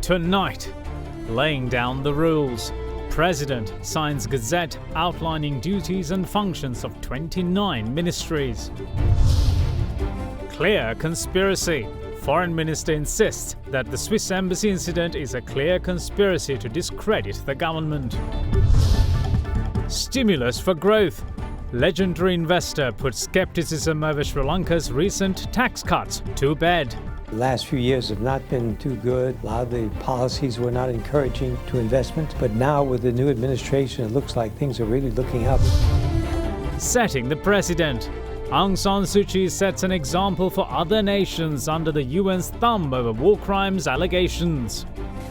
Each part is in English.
Tonight, laying down the rules. President signs Gazette outlining duties and functions of 29 ministries. Clear conspiracy. Foreign Minister insists that the Swiss embassy incident is a clear conspiracy to discredit the government. Stimulus for growth. Legendary investor puts skepticism over Sri Lanka's recent tax cuts to bed. The last few years have not been too good. A lot of the policies were not encouraging to investment, but now with the new administration, it looks like things are really looking up. Setting the precedent. Aung San Suu Kyi sets an example for other nations under the UN's thumb over war crimes allegations.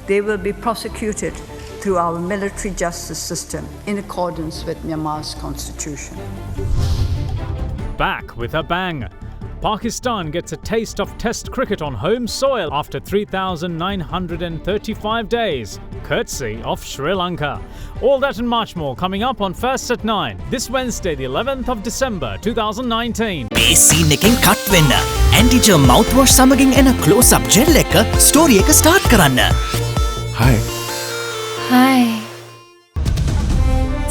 They will be prosecuted through our military justice system in accordance with Myanmar's constitution. Back with a bang. Pakistan gets a taste of Test cricket on home soil after 3,935 days, courtesy of Sri Lanka. All that and much more coming up on First at 9, this Wednesday, the 11th of December, 2019. මේ scene එකෙන් cut වෙන්න. ඇන්ටිජර් මවුත්වොෂ් සමගින් එන close up gel එක story එක start කරන්න. Hi. Hi.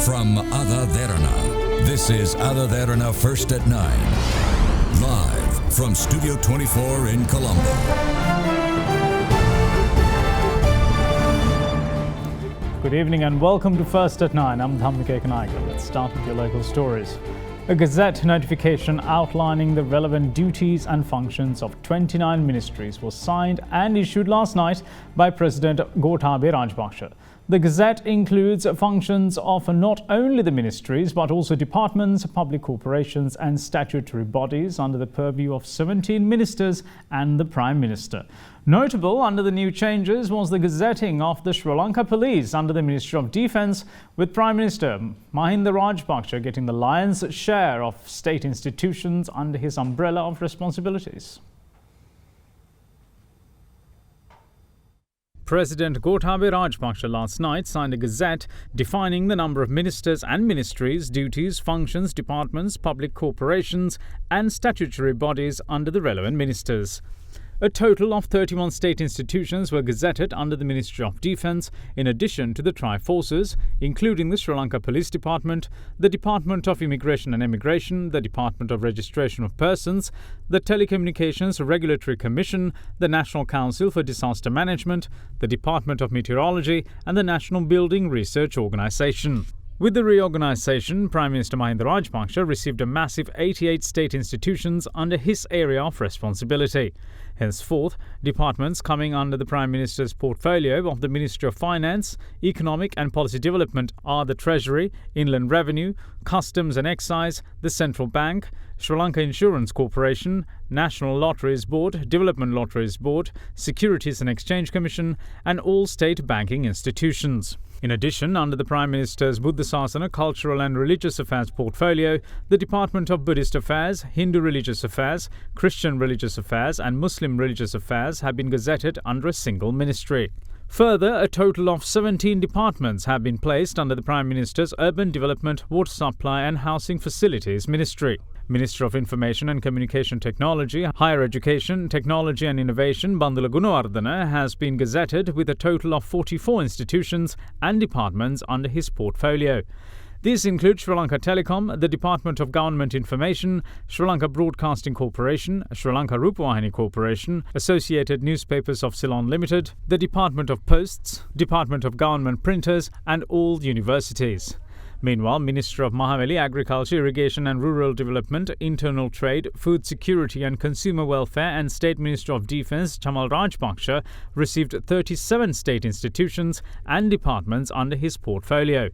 From AdaDerana, this is AdaDerana First at 9. Live from Studio 24 in Colombo. Good evening and welcome to First at 9. I'm Dhammika Ekanaika. Let's start with your local stories. A Gazette notification outlining the relevant duties and functions of 29 ministries was signed and issued last night by President Gotabaya Rajapaksa. The Gazette includes functions of not only the ministries but also departments, public corporations and statutory bodies under the purview of 17 ministers and the Prime Minister. Notable under the new changes was the gazetting of the Sri Lanka Police under the Ministry of Defence, with Prime Minister Mahinda Rajapaksa getting the lion's share of state institutions under his umbrella of responsibilities. President Gotabaya Rajapaksa last night signed a gazette defining the number of ministers and ministries, duties, functions, departments, public corporations and statutory bodies under the relevant ministers. A total of 31 state institutions were gazetted under the Ministry of Defence, in addition to the Tri-Forces, including the Sri Lanka Police Department, the Department of Immigration and Emigration, the Department of Registration of Persons, the Telecommunications Regulatory Commission, the National Council for Disaster Management, the Department of Meteorology and the National Building Research Organisation. With the reorganisation, Prime Minister Mahinda Rajapaksa received a massive 88 state institutions under his area of responsibility. Henceforth, departments coming under the Prime Minister's portfolio of the Ministry of Finance, Economic and Policy Development are the Treasury, Inland Revenue, Customs and Excise, the Central Bank, Sri Lanka Insurance Corporation, National Lotteries Board, Development Lotteries Board, Securities and Exchange Commission and all state banking institutions. In addition, under the Prime Minister's Buddha Sasana Cultural and Religious Affairs portfolio, the Department of Buddhist Affairs, Hindu Religious Affairs, Christian Religious Affairs and Muslim Religious Affairs have been gazetted under a single ministry. Further, a total of 17 departments have been placed under the Prime Minister's Urban Development, Water Supply and Housing Facilities Ministry. Minister of Information and Communication Technology, Higher Education, Technology and Innovation Bandula Gunawardena has been gazetted with a total of 44 institutions and departments under his portfolio. These include Sri Lanka Telecom, the Department of Government Information, Sri Lanka Broadcasting Corporation, Sri Lanka Rupawahini Corporation, Associated Newspapers of Ceylon Limited, the Department of Posts, Department of Government Printers and all universities. Meanwhile, Minister of Mahaveli, Agriculture, Irrigation and Rural Development, Internal Trade, Food Security and Consumer Welfare and State Minister of Defence, Chamal Rajapaksa, received 37 state institutions and departments under his portfolio.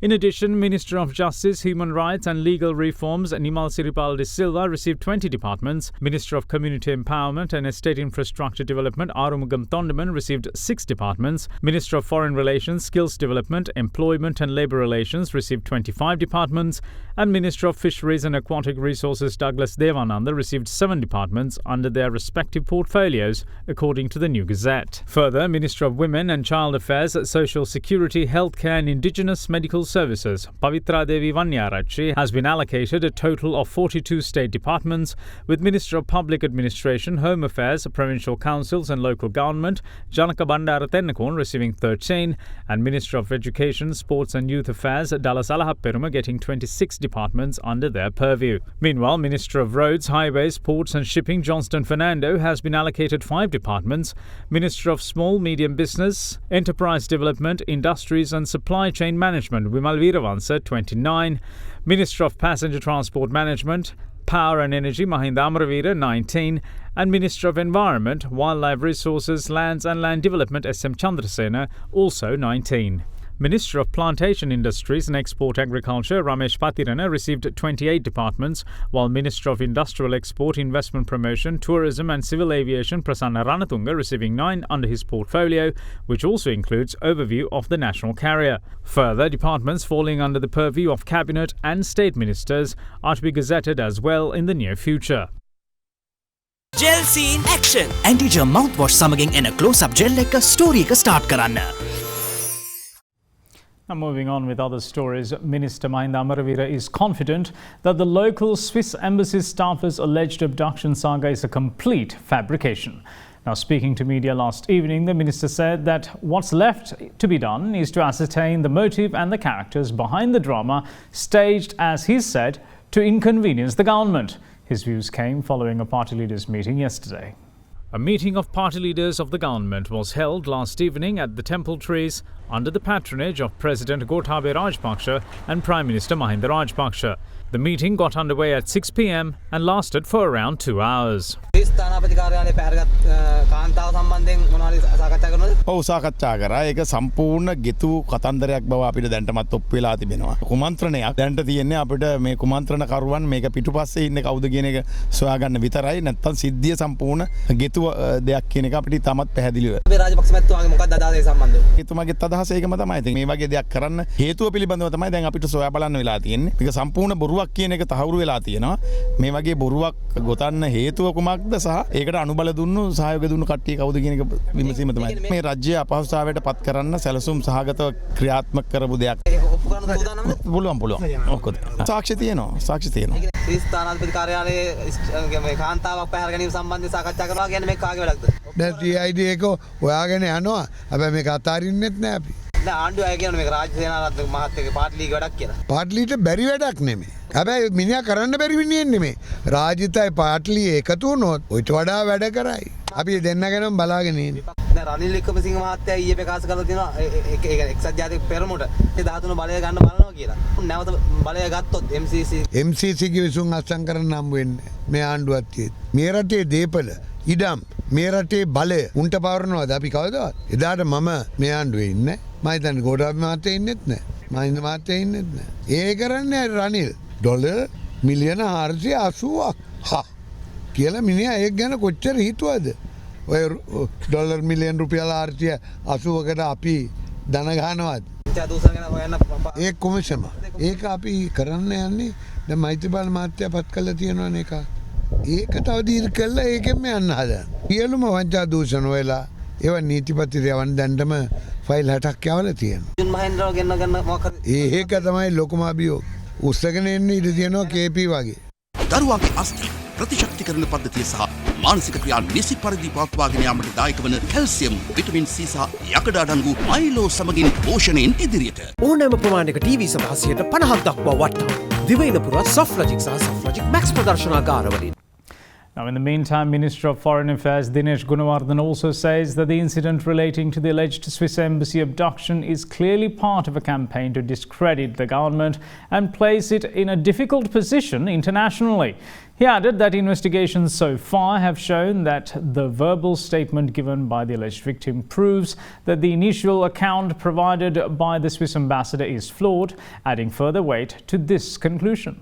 In addition, Minister of Justice, Human Rights and Legal Reforms Nimal Siripal de Silva received 20 departments. Minister of Community Empowerment and Estate Infrastructure Development Arumugam Thondaman received 6 departments. Minister of Foreign Relations, Skills Development, Employment and Labour Relations received 25 departments. And Minister of Fisheries and Aquatic Resources Douglas Devananda received 7 departments under their respective portfolios, according to the new Gazette. Further, Minister of Women and Child Affairs, Social Security, Healthcare and Indigenous, Medical Services, Pavitra Devi Vanyarachi, has been allocated a total of 42 state departments, with Minister of Public Administration, Home Affairs, Provincial Councils and Local Government, Janaka Bandara Tennakon, receiving 13, and Minister of Education, Sports and Youth Affairs, Dallas Alahaperuma, getting 26 departments under their purview. Meanwhile, Minister of Roads, Highways, Ports and Shipping, Johnston Fernando, has been allocated 5 departments, Minister of Small, Medium Business, Enterprise Development, Industries and Supply Chain Management, Vimal Veeravansa, 29, Minister of Passenger Transport Management, Power and Energy, Mahinda Amaravira, 19, and Minister of Environment, Wildlife Resources, Lands and Land Development, SM Chandrasena, also 19. Minister of Plantation Industries and Export Agriculture, Ramesh Patirana, received 28 departments, while Minister of Industrial Export, Investment Promotion, Tourism and Civil Aviation, Prasanna Ranatunga, receiving 9 under his portfolio, which also includes overview of the national carrier. Further, departments falling under the purview of Cabinet and State Ministers are to be gazetted as well in the near future. Gel scene action. Anti-germ mouthwash සමගින් එන close-up gel එක story එක start කරන්න. Now moving on with other stories, Minister Mahinda Amaravira is confident that the local Swiss embassy staffer's alleged abduction saga is a complete fabrication. Now, speaking to media last evening, the minister said that what's left to be done is to ascertain the motive and the characters behind the drama staged, as he said, to inconvenience the government. His views came following a party leaders' meeting yesterday. A meeting of party leaders of the government was held last evening at the Temple Trees under the patronage of President Gotabaya Rajapaksa and Prime Minister Mahinda Rajapaksa. The meeting got underway at 6 p.m. and lasted for around 2 hours. ඔව් සාකච්ඡා කරා. ඒක සම්පූර්ණ ගෙතු කතන්දරයක් බව අපිට දැන්ටමත් ඔප්පු වෙලා තිබෙනවා. කුමන්ත්‍රණයක් දැන්ට තියෙන්නේ අපිට මේ කුමන්ත්‍රණකරුවන් මේක පිටුපස්සේ ඉන්නේ කවුද කියන එක සොයාගන්න විතරයි. නැත්තම් සිද්ධිය සම්පූර්ණ ගෙතු දෙයක් කියන එක අපිට තමත් පැහැදිලිව. අපි රාජපක්ෂ මැතිතුමාගේ මොකක්ද අදහස සම්බන්ධව? එතුමාගේ අදහස ඒකම තමයි. ඉතින් මේ වගේ දෙයක් කරන්න හේතුව පිළිබඳව තමයි දැන් අපිට සොයා බලන්න වෙලා තියෙන්නේ. මේක සම්පූර්ණ බොරුවක් කියන එක තහවුරු වෙලා තියෙනවා. මේ වගේ බොරුවක් ගොතන්න හේතුව කුමක්ද සහ ඒකට අනුබල දුන්නු සහයෝගය දුන්නු කට්ටිය කවුද කියන එක විමසීම තමයි. මේ රාජ්‍ය අපහසුතාවයට පත් කරන්න සැලසුම් සහගතව ක්‍රියාත්මක කරපු දෙයක්. පුළුවන්. ඔක්කොද. සාක්ෂි තියෙනවා. ස්ථානාධිපති කාර්යාලයේ කාන්තාවක් පැහැර ගැනීම සම්බන්ධව සාකච්ඡා කරනවා කියන්නේ මේ කාගේ වැඩක්ද? දැන් TID එක හොයාගෙන යනවා. හැබැයි මේක අතාරින්නෙත් නෑ අපි. දැන් ආණ්ඩුව අය කියන මේක රාජ්‍ය සේනාරත්න මහත්තයාගේ පාර්ලිගේ වැඩක් කියලා. පාර්ලිට බැරි වැඩක් නෙමෙයි. හැබැයි මිනිහා කරන්න බැරි විනියෙන් නෙමෙයි. රාජිතයි පාර්ලිය එකතු වුණොත් ඔයිට වඩා වැඩ කරයි. අපි දෙන්න ගැනම බලාගෙන ඉන්නේ. දැන් රනිල් වික්‍රමසිංහ මහත්තයා ඊයේ ප්‍රකාශ කරලා තියෙනවා ඒක එක්සත් ජාතික පෙරමුණ 13 බලය ගන්න බලනවා කියලා. නැවත බලය ගත්තොත් MCC කිවිසුන් අත්සන් කරන්න හම්බ වෙන්නේ. මේ ආණ්ඩුවත් තියෙත්. මේ රටේ දීපල ඉඩම් මේ රටේ බලය උන්ට පවරනවාද අපි කවදාවත්? එදාට මම මේ ආණ්ඩුවේ ඉන්නේ. මම හිතන්නේ ගෝඨාභය මහත්තයා ඉන්නෙත් නැහැ. මහින්ද මහත්තයා ඉන්නෙත් නැහැ. ඒ කරන්නේ රනිල් ඩොලර් මිලියන 480ක්. කියලා මිනිහා ඒක ගැන කොච්චර හිතුවද? ඔය ඩොලර් මිලියන් රුපියල් 480කට අපි ධන ගන්නවද? ඒ කොමිෂම. ඒක අපි කරන්න යන්නේ දැන් මෛත්‍රීපාල මහත්තයා පත් කළා තියෙනවනේ එක. ඒක තව දීර්ඝ කළා ඒකෙම යන්න හදන. සියලුම වංචා දූෂණ වෙලා ඒවා නීතිපතිරයන් දැන්ටම ෆයිල් 60ක් යවලා තියෙනවා. ජුන් මහේන්ද්‍රව ගන්න මොකක්ද? ඒක තමයි ලොකුම අභියෝග. උස්සගෙන එන්න ඉඩ තියෙනවා KP වගේ. දරුවාගේ අස්ථි ප්‍රතිශක්තිකරණ පද්ධතිය සහ මානසික ක්‍රියා නිසි පරිදි පවත්වාගෙන යාමට දායක වන කැල්සියම්, විටමින් C සහ යකඩ අඩංගු මයිලෝ සමගින් පෝෂණයෙන් ඉදිරියට. ඕනෑම ප්‍රමාණයක TV සඳහා 50% දක්වා වට්ටම්. දිවයින පුරා Softlogic සහ Softlogic Max ප්‍රදර්ශනාගාරවලින්. Now, in the meantime, Minister of Foreign Affairs Dinesh Gunawardena also says that the incident relating to the alleged Swiss embassy abduction is clearly part of a campaign to discredit the government and place it in a difficult position internationally. He added that investigations so far have shown that the verbal statement given by the alleged victim proves that the initial account provided by the Swiss ambassador is flawed, adding further weight to this conclusion.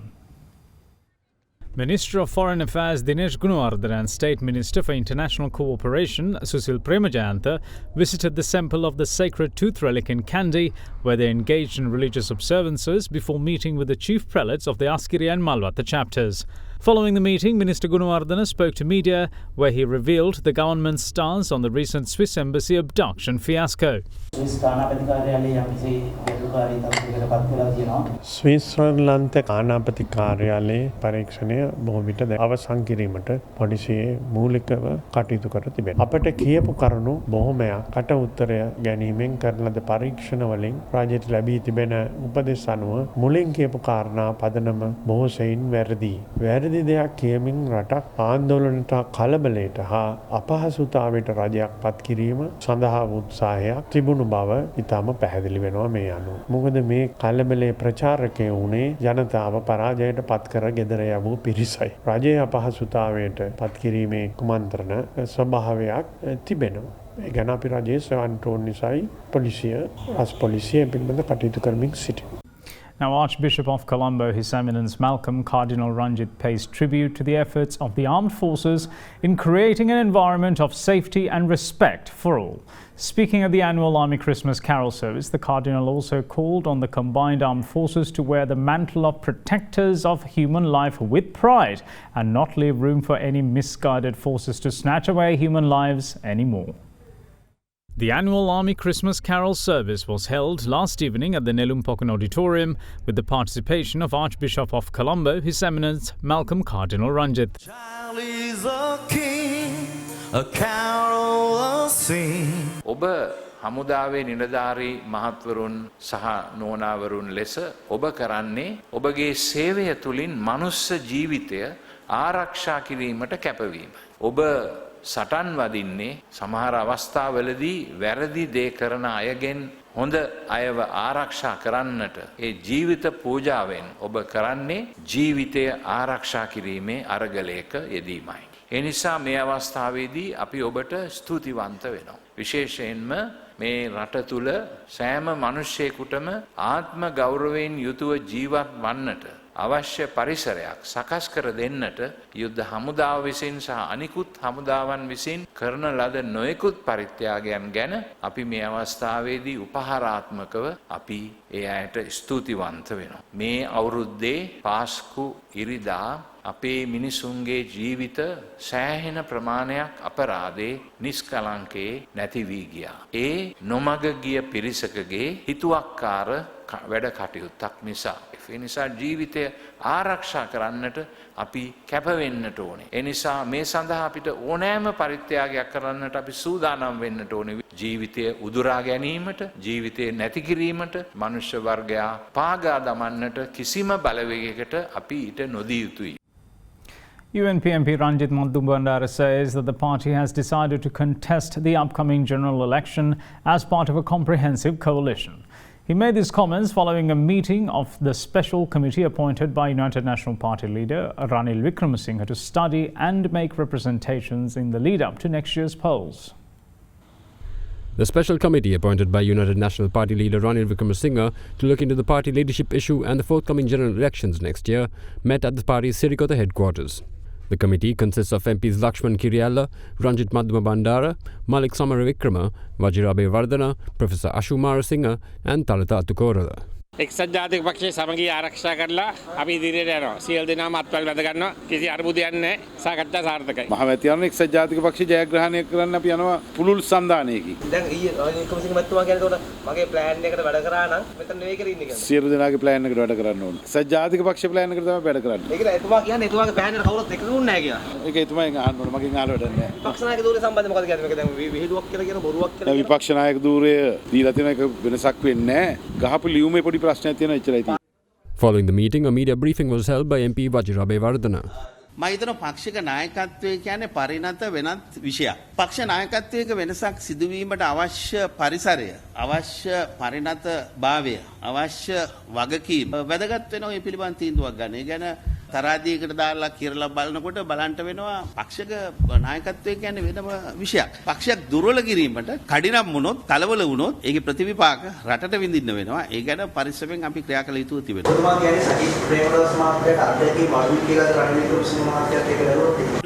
Minister of Foreign Affairs Dinesh Gunawardena and State Minister for International Cooperation Susil Premajayantha visited the temple of the Sacred Tooth Relic in Kandy, where they engaged in religious observances before meeting with the chief prelates of the Askiri and Malwata chapters. Following the meeting, Minister Gunawardena spoke to media, where he revealed the government's stance on the recent Swiss embassy abduction fiasco. ස්විස්වර්ලන්ත ආනාපති කාර්යාලයේ පරීක්ෂණය බොහෝ විට අවසන් කිරීමට පොලිසියේ මූලිකව කටයුතු කර තිබෙනවා. අපට කියපු කරුණු බොහොමයක් කට උත්තරය ගැනීමෙන් කරන ලද පරීක්ෂණ වලින් රාජ්‍යයට ලැබී තිබෙන උපදෙස් අනුව මුලින් කියපු කාරණා පදනම බොහෝ සෙයින් වැරදි. වැරදි දෙයක් කියමින් රටක් ආందోලනට කලබලයට හා අපහසුතාවයට රජයක් පත් කිරීම සඳහා උත්සාහයක් තිබුණු බව ඉතාම පැහැදිලි වෙනවා මේ අනුව. මොකද මේ කලබලේ ප්‍රචාරකයෝ උනේ ජනතාව පරාජයට පත් කර ගෙදර යවූ පිරිසයි. රජයේ අපහසුතාවයට පත් කිරීමේ කුමන්ත්‍රණ ස්වභාවයක් තිබෙනවා. ඒ ගැන අපි රජයේ සෙවන්ට ඕන නිසායි පොලිසිය පිළිබඳ කටයුතු කරමින් සිටිනවා. Now, Archbishop of Colombo, His Eminence Malcolm Cardinal Ranjit pays tribute to the efforts of the armed forces in creating an environment of safety and respect for all. Speaking at the annual Army Christmas Carol service, the Cardinal also called on the combined armed forces to wear the mantle of protectors of human life with pride and not leave room for any misguided forces to snatch away human lives anymore. The annual Army Christmas Carol service was held last evening at the Nelumpokon Auditorium with the participation of Archbishop of Colombo, His Eminence Malcolm Cardinal Ranjit. Child is a king, a carol a sing. ඔබ හමුදාවේ නිලධාරී මහත්වරුන් සහ නෝනාවරුන් ලෙස ඔබ කරන්නේ ඔබගේ සේවය තුලින් මනුස්ස ජීවිතය ආරක්ෂා කිරීමට කැපවීම. ඔබ සටන් වදින්නේ සමහර අවස්ථාවලදී වැරදි දේ කරන අයගෙන් හොඳ අයව ආරක්ෂා කරන්නට ඒ ජීවිත පූජාවෙන් ඔබ කරන්නේ ජීවිතය ආරක්ෂා කිරීමේ අරගලයක යෙදීමයි. ඒ නිසා මේ අවස්ථාවේදී අපි ඔබට ස්තුතිවන්ත වෙනවා. විශේෂයෙන්ම මේ රට තුල සෑම මිනිසෙකුටම ආත්ම ගෞරවයෙන් යුතුව ජීවත් වන්නට අවශ්‍ය පරිසරයක් සකස් කර දෙන්නට යුද්ධ හමුදාව විසින් සහ අනිකුත් හමුදාවන් විසින් කරන ලද නොයෙකුත් පරිත්‍යාගයන් ගැන අපි මේ අවස්ථාවේදී උපහාරාත්මකව අපි ඒ අයට ස්තුතිවන්ත වෙනවා. මේ අවුරුද්දේ පාස්කු ඉරිදා අපේ මිනිසුන්ගේ ජීවිත සෑහෙන ප්‍රමාණයක් අපරාධේ නිස්කලංකේ නැති වී ගියා. ඒ නොමග ගිය පිරිසකගේ හිතුවක්කාර වැඩ කටයුත්තක් නිසා. ඒ නිසා ජීවිතය ආරක්ෂා කරන්නට අපි කැප වෙන්නට ඕනේ. ඒ නිසා මේ සඳහා අපිට ඕනෑම පරිත්‍යාගයක් කරන්නට අපි සූදානම් වෙන්නට ඕනේ. ජීවිතය උදුරා ගැනීමට, ජීවිතය නැති කිරීමට, මනුෂ්‍ය වර්ගයා පාගා දමන්නට කිසිම බලවේගයකට අපි ඊට නොදිය යුතුයි. UNP MP Ranjit Bandara says that the party has decided to contest the upcoming general election as part of a comprehensive coalition. He made these comments following a meeting of the special committee appointed by United National Party leader Ranil Wickremesinghe to study and make representations in the lead-up to next year's polls. The special committee appointed by United National Party leader Ranil Wickremesinghe to look into the party leadership issue and the forthcoming general elections next year met at the party's Sirikota headquarters. The committee consists of MPs Lakshman Kiriyalla, Ranjit Bandara, Malik Samaravikrama, Vajirabe Vardhana, Professor Ashu Marasinghe and Talata Atukorala. එක්සත් ජාතික පක්ෂයේ සමගිය ආරක්ෂා කරලා අපි ඉදිරියට යනවා. සියලු දෙනාම අත්වල වැද ගන්නවා. කිසි අරුබුදයක් නැහැ. සාකච්ඡා සාර්ථකයි. මහමැතිවරණ එක්සත් ජාතික පක්ෂය ජයග්‍රහණය කරන්න අපි යනවා පුළුල් සන්දානයකින්. දැන් ඊයේ රනිල් මැතිතුමා කියන්නේ උඩ මගේ ප්ලෑන් එකට වැඩ කරා නම් මෙතන නෙවෙයි කරේ ඉන්නේ කියලා. සියලු දෙනාගේ ප්ලෑන් එකට වැඩ කරන්න ඕනේ. එක්සත් ජාතික පක්ෂයේ ප්ලෑන් එකට තමයි වැඩ කරන්නේ. ඒක එතුමා කියන්නේ එතුමාගේ ප්ලෑන් එකට කවුරුත් එකතුුන්නේ නැහැ කියලා. ඒක එතුමාගෙන් අහන්න ඕනේ. මගෙන් අහලා වැඩක් නැහැ. විපක්ෂ නායක ධූරය සම්බන්ධව මොකද කියන්නේ? මේක දැන් විහිළුවක් කියලා කියන බොරුවක් කියලා. දැන් විපක්ෂ නායක ධූරය දීලා තියෙන එක වෙනසක් වෙන්නේ නැහැ. ගහපු ලියුමේ පොඩි ප්‍රශ්නයක් තියෙනවා එච්චරයි. Following the meeting, a media briefing was held by MP Vajirabe Vardhana. මම හිතන පාක්ෂික නායකත්වය කියන්නේ පරිණත වෙනත් විෂයක්. පක්ෂ නායකත්වයක වෙනසක් සිදුවීමට අවශ්‍ය පරිසරය, අවශ්‍ය පරිණත භාවය, අවශ්‍ය වගකීම් වැදගත් වෙනවා මේ පිළිබඳ තීන්දුවක් ගන්න. ඒ ගැන තරාදියකට දාලා කියලා බලනකොට බලන්න වෙනවා පක්ෂික නායකත්වය කියන්නේ වෙනම විෂයක්. පක්ෂයක් දුර්වල කිරීමට කඩිනම් වුණොත්, කලබල වුණොත් ඒකේ ප්‍රතිවිපාක රටට විඳින්න වෙනවා. ඒ ගැන පරිස්සමෙන් අපි ක්‍රියා කළ යුතු තිබෙනවා. ඔබතුමා කියන්නේ සජිත් ප්‍රේමදාස මහත්තයාට අධ්‍යක්ෂකී මඩුල් කියලා රණවීර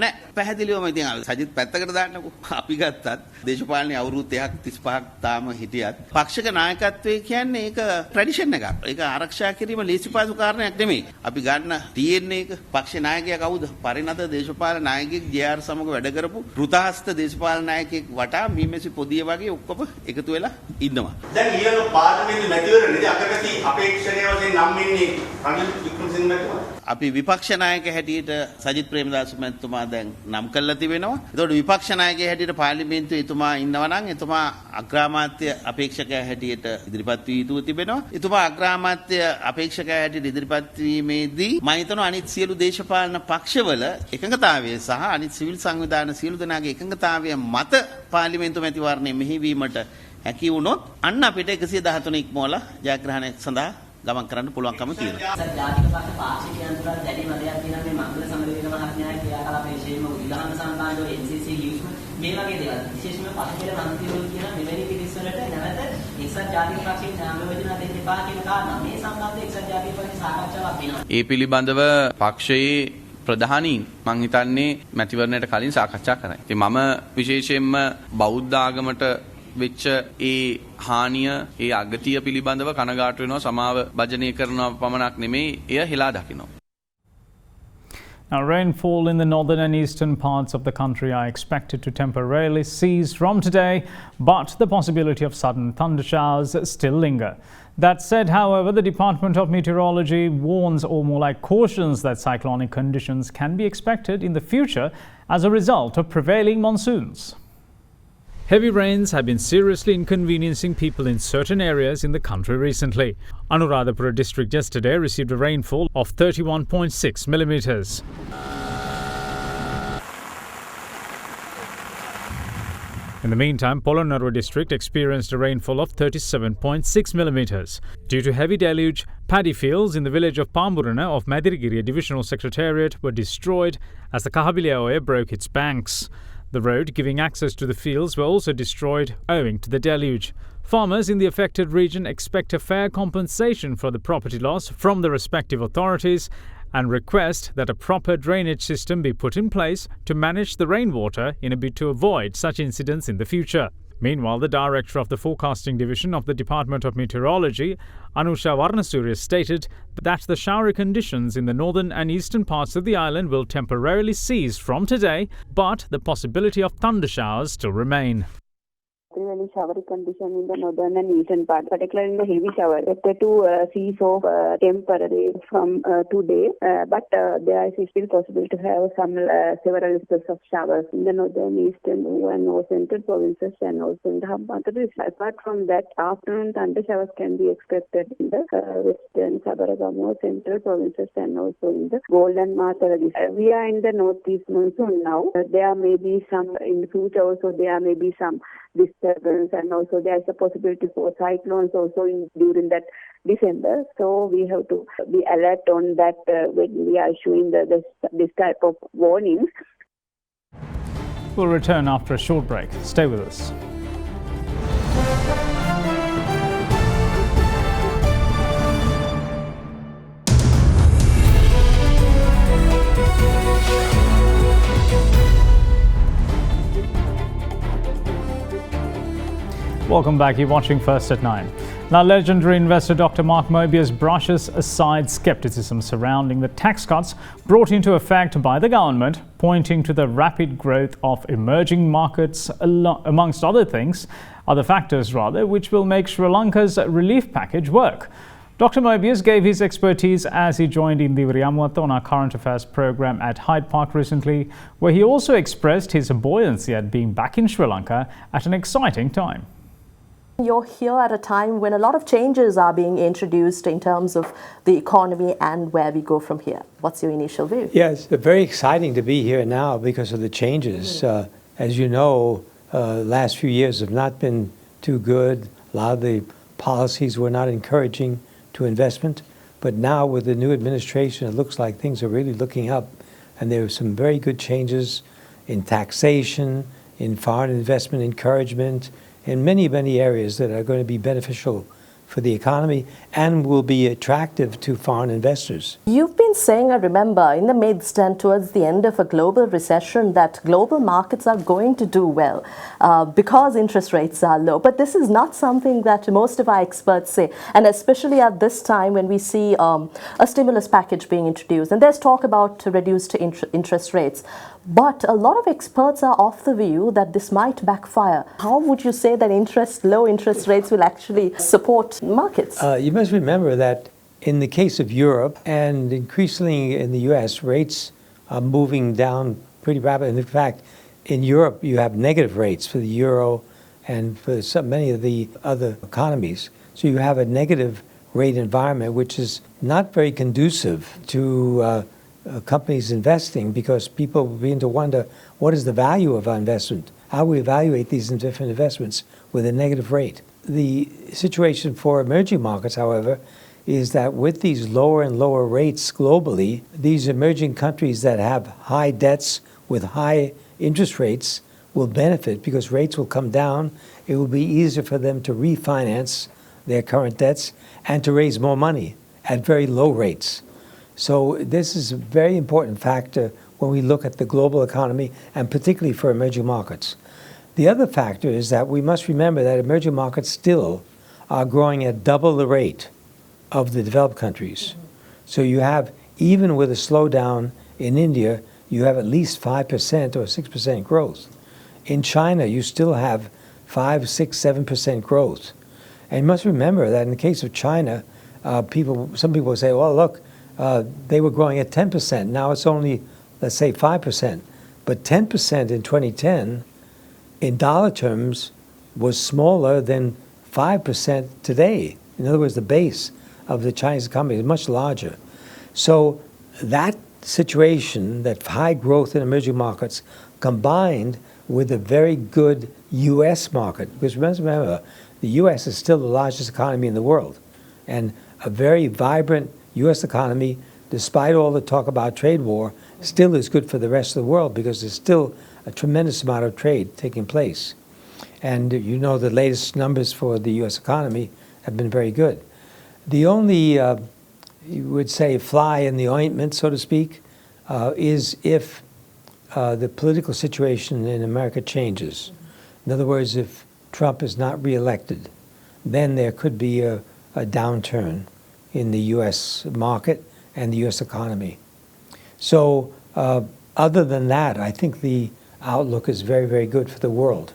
නෑ පැහැදිලිවම ඉතින් සජිත් පැත්තකට දාන්නකෝ. අපි ගත්තත් දේශපාලනේ අවුරුදු 30ක් 35ක් තාම හිටියත් පක්ෂක නායකත්වයේ කියන්නේ ඒක ට්‍රැඩිෂන් එකක්. ඒක ආරක්ෂා කිරීම ලේසිපාසු කාරණයක් නෙමෙයි. අපි ගන්න DNA එක පක්ෂ නායකයා කවුද? පරිණත දේශපාලන නායකයෙක් JR සමග වැඩ කරපු ෘතහස්ත දේශපාලන නායකයෙක් වටා මීමැසි පොදිය වගේ ඔක්කොම එකතු වෙලා ඉන්නවා. දැන් ඊළඟ පාර්ලිමේන්තු මැතිවරණයේදී අකමැති අපේක්ෂණය වශයෙන් නම් වෙන්නේ රනිල් වික්‍රමසිංහ මැතිතුමා. අපි විපක්ෂ නායක හැටියට සජිත් ප්‍රේමදාස මැතිතුමා දැන් නම් කරලා තිබෙනවා. ඒතකොට විපක්ෂ නායකයා හැටියට පාර්ලිමේන්තුවේ එතුමා ඉන්නවා නම් එතුමා අග්‍රාමාත්‍ය අපේක්ෂකයා හැටියට ඉදිරිපත් වී යුතුව තිබෙනවා. එතුමා අග්‍රාමාත්‍ය අපේක්ෂකයා හැටියට ඉදිරිපත් වීමේදී මම හිතනවා අනිත් සියලු දේශපාලන පක්ෂවල එකඟතාවය සහ අනිත් සිවිල් සංවිධාන සියලු දෙනාගේ එකඟතාවය මත පාර්ලිමේන්තු මැතිවරණය මෙහිවීමට හැකි වුණොත් අන්න අපිට 113 ඉක්මවලා ජයග්‍රහණය සඳහා ගමන් කරන්න පුළුවන්කම තියෙනවා. ජාතික පක්ෂ පාක්ෂිකයන් තුළ දැඩි මතයක් තියෙනවා මේ මංගල සමරවීර මහත්මයාගේ ක්‍රියාකලාපයේ විශේෂම උදාහරණ සම්බන්ධව NCC ලියුම මේ වගේ දේවල් විශේෂම පසුපිට මන්ත්‍රීවරු කියන මෙවැනි පිරිස් වලට නැවත එක්සත් ජාතික පක්ෂයේ නාම යෝජනා දෙන්න එපා කියන කාරණා මේ සම්බන්ධව එක්සත් ජාතික පක්ෂ සාකච්ඡාවක් වෙනවා. ඒ පිළිබඳව පක්ෂයේ ප්‍රධානීන් මං හිතන්නේ මැතිවරණයට කලින් සාකච්ඡා කරයි. ඉතින් මම විශේෂයෙන්ම බෞද්ධ ආගමට වෙච්ච ඒ හානිය ඒ අගතිය පිළිබඳව කනගාටු වෙනවා සමාව භජනය කරනවා පමණක් නෙමෙයි එය හෙලා දකිනවා. Now, rainfall in the northern and eastern parts of the country are expected to temporarily cease from today, but the possibility of sudden thunder showers still linger. That said, however, the Department of Meteorology warns, or more like cautions, that cyclonic conditions can be expected in the future as a result of prevailing monsoons. Heavy rains have been seriously inconveniencing people in certain areas in the country recently. Anuradhapura district yesterday received a rainfall of 31.6 millimetres. In the meantime, Polonnaruwa district experienced a rainfall of 37.6 millimetres. Due to heavy deluge, paddy fields in the village of Pamburana of Madirgiri Divisional Secretariat were destroyed as the Kahabilya broke its banks. The road giving access to the fields were also destroyed owing to the deluge. Farmers in the affected region expect a fair compensation for the property loss from the respective authorities and request that a proper drainage system be put in place to manage the rainwater in a bid to avoid such incidents in the future. Meanwhile, the director of the Forecasting Division of the Department of Meteorology, Anusha Varnasurya, stated that the showery conditions in the northern and eastern parts of the island will temporarily cease from today, but the possibility of thunder showers still remain. Really showery condition in the northern and eastern part, particularly in the heavy shower. Expected to cease off temporarily from today, but there is still possible to have some several spells of showers in the northern, eastern, and north central provinces and also in the Hambantota. Apart from that, afternoon thunder showers can be expected in the western, Sabaragamuwa, central provinces and also in the Golden Martha. We are in the northeast monsoon now. There may be some in the future also. There may be some disturbance and also there is a possibility for cyclones also during that December. So we have to be alert on that when we are issuing this type of warnings. We'll return after a short break. Stay with us. Welcome back. You're watching First at 9. Now, legendary investor Dr. Mark Mobius brushes aside skepticism surrounding the tax cuts brought into effect by the government, pointing to the rapid growth of emerging markets, amongst other factors, which will make Sri Lanka's relief package work. Dr. Mobius gave his expertise as he joined in the Vriyamuatha on our current affairs program at Hyde Park recently, where he also expressed his buoyancy at being back in Sri Lanka at an exciting time. You're here at a time when a lot of changes are being introduced in terms of the economy and where we go from here. What's your initial view? Yes, it's very exciting to be here now because of the changes. As you know, last few years have not been too good. A lot of the policies were not encouraging to investment. But now with the new administration, it looks like things are really looking up. And there are some very good changes in taxation, in foreign investment encouragement, in many, many areas that are going to be beneficial for the economy and will be attractive to foreign investors. You've been saying, I remember, in the midst and towards the end of a global recession that global markets are going to do well because interest rates are low. But this is not something that most of our experts say, and especially at this time when we see a stimulus package being introduced. And there's talk about reduced interest rates. But a lot of experts are of the view that this might backfire. How would you say that low interest rates will actually support markets? You must remember that in the case of Europe and increasingly in the US, rates are moving down pretty rapidly. In fact, in Europe, you have negative rates for the euro and for many of the other economies. So you have a negative rate environment, which is not very conducive to companies investing, because people begin to wonder, what is the value of our investment? How we evaluate these different investments with a negative rate. The situation for emerging markets, however, is that with these lower and lower rates globally, these emerging countries that have high debts with high interest rates will benefit because rates will come down. It will be easier for them to refinance their current debts and to raise more money at very low rates. So this is a very important factor when we look at the global economy, and particularly for emerging markets. The other factor is that we must remember that emerging markets still are growing at double the rate of the developed countries. So you have, even with a slowdown in India, you have at least 5% or 6% growth. In China, you still have 5, 6, 7% growth. And you must remember that in the case of China, some people say, well, look, they were growing at 10%. Now it's only, let's say, 5%. But 10% in 2010, in dollar terms, was smaller than 5% today. In other words, the base of the Chinese economy is much larger. So that situation, that high growth in emerging markets, combined with a very good U.S. market, because remember, the U.S. is still the largest economy in the world, and a very vibrant U.S. economy, despite all the talk about trade war, still is good for the rest of the world because there's still a tremendous amount of trade taking place. And you know the latest numbers for the U.S. economy have been very good. The only, you would say, fly in the ointment, so to speak, is if the political situation in America changes. In other words, if Trump is not reelected, then there could be a downturn in the U.S. market and the U.S. economy. So other than that, I think the outlook is very, very good for the world.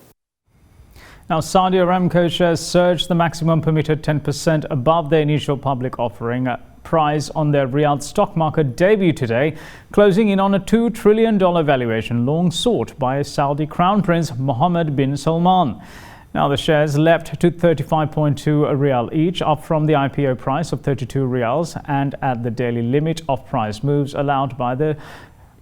Now, Saudi Aramco shares surged the maximum permitted 10% above their initial public offering price on their Riyadh stock market debut today, closing in on a $2 trillion valuation long sought by Saudi Crown Prince Mohammed bin Salman. Now, the shares leapt to 35.2 Riyal each, up from the IPO price of 32 Riyals and at the daily limit of price moves allowed by the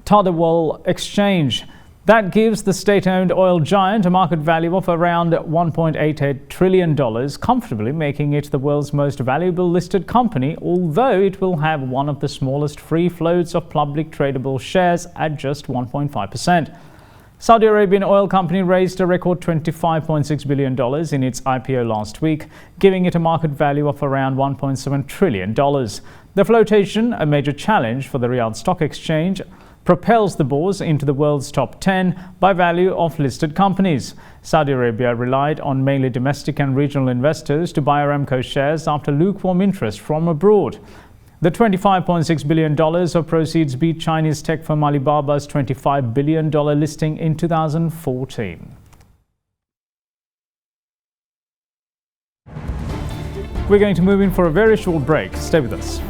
Tadawul exchange. That gives the state-owned oil giant a market value of around $1.88 trillion, comfortably making it the world's most valuable listed company, although it will have one of the smallest free floats of public tradable shares at just 1.5%. Saudi Arabian oil company raised a record $25.6 billion in its IPO last week, giving it a market value of around $1.7 trillion. The flotation, a major challenge for the Riyadh Stock Exchange, propels the bourse into the world's top 10 by value of listed companies. Saudi Arabia relied on mainly domestic and regional investors to buy Aramco shares after lukewarm interest from abroad. The $25.6 billion of proceeds beat Chinese tech firm Alibaba's $25 billion listing in 2014. We're going to move in for a very short break. Stay with us.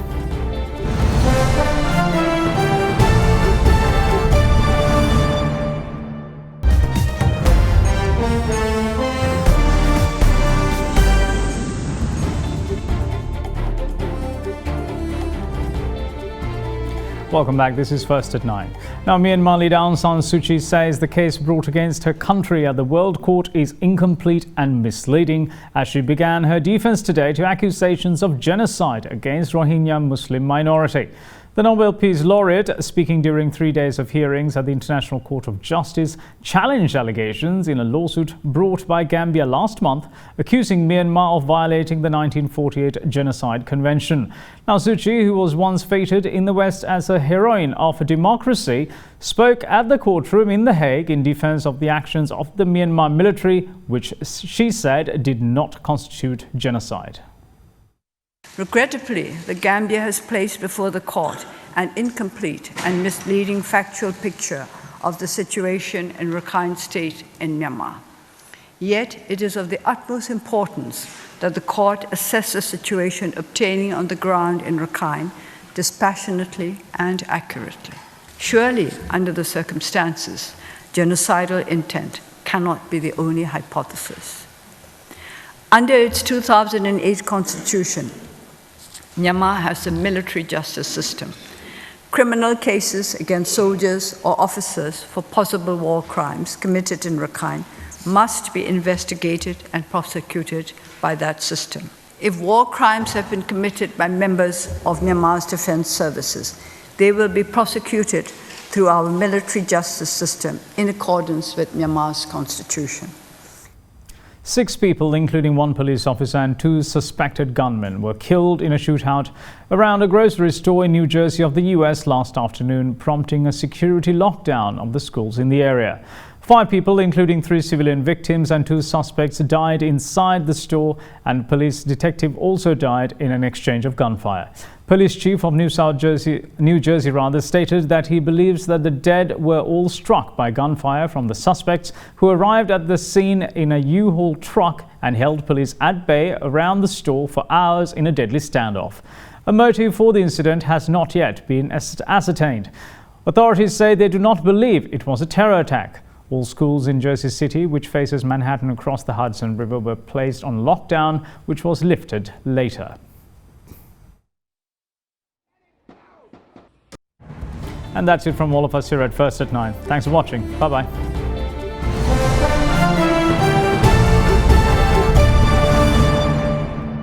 Welcome back. This is First at 9. Now, Myanmar leader Aung San Suu Kyi says the case brought against her country at the World Court is incomplete and misleading as she began her defense today to accusations of genocide against Rohingya Muslim minority. The Nobel Peace Laureate, speaking during 3 days of hearings at the International Court of Justice, challenged allegations in a lawsuit brought by Gambia last month, accusing Myanmar of violating the 1948 Genocide Convention. Now, Suu Kyi, who was once feted in the West as a heroine of democracy, spoke at the courtroom in The Hague in defense of the actions of the Myanmar military, which she said did not constitute genocide. Regrettably, the Gambia has placed before the court an incomplete and misleading factual picture of the situation in Rakhine State in Myanmar. Yet, it is of the utmost importance that the court assess the situation obtaining on the ground in Rakhine dispassionately and accurately. Surely, under the circumstances, genocidal intent cannot be the only hypothesis. Under its 2008 constitution, Myanmar has a military justice system. Criminal cases against soldiers or officers for possible war crimes committed in Rakhine must be investigated and prosecuted by that system. If war crimes have been committed by members of Myanmar's defense services, they will be prosecuted through our military justice system in accordance with Myanmar's constitution. 6 people, including 1 police officer and 2 suspected gunmen, were killed in a shootout around a grocery store in New Jersey of the US last afternoon, prompting a security lockdown of the schools in the area. 5 people, including 3 civilian victims and 2 suspects, died inside the store, and police detective also died in an exchange of gunfire. Police chief of New Jersey stated that he believes that the dead were all struck by gunfire from the suspects, who arrived at the scene in a U-Haul truck and held police at bay around the store for hours in a deadly standoff. A motive for the incident has not yet been ascertained. Authorities say they do not believe it was a terror attack. All schools in Jersey City, which faces Manhattan across the Hudson River, were placed on lockdown, which was lifted later. And that's it from all of us here at First at 9. Thanks for watching. Bye-bye.